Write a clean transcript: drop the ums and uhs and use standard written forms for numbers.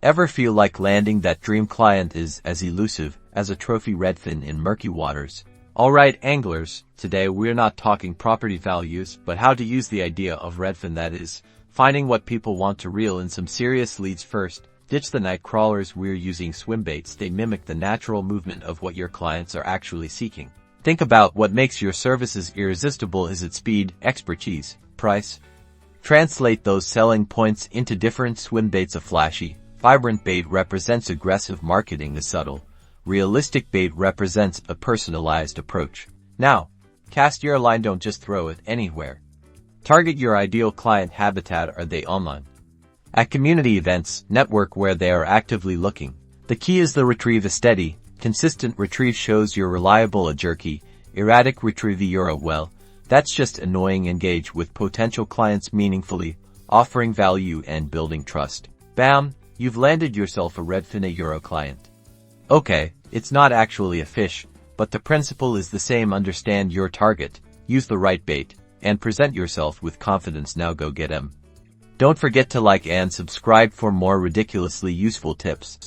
Ever feel like landing that dream client is as elusive as a trophy redfin in murky waters? Alright anglers, today we're not talking property values, but how to use the idea of redfin, that is, finding what people want to reel in some serious leads first. Ditch the night crawlers. We're using swimbaits. They mimic the natural movement of what your clients are actually seeking. Think about what makes your services irresistible. Is it speed, expertise, price? Translate those selling points into different swimbaits. A flashy, vibrant bait represents aggressive marketing. A subtle, realistic bait represents a personalized approach. Now, cast your line. Don't just throw it anywhere. Target your ideal client habitat. Are they online? At community events, network where they are actively looking. The key is the retrieve. A steady, consistent retrieve shows you're reliable. A jerky, erratic retrieve, you're a well, that's just annoying. Engage with potential clients meaningfully, offering value and building trust. Bam! You've landed yourself a Redfin Euro client. Okay, it's not actually a fish, but the principle is the same. Understand your target, use the right bait, and present yourself with confidence. Now go get 'em. Don't forget to like and subscribe for more ridiculously useful tips.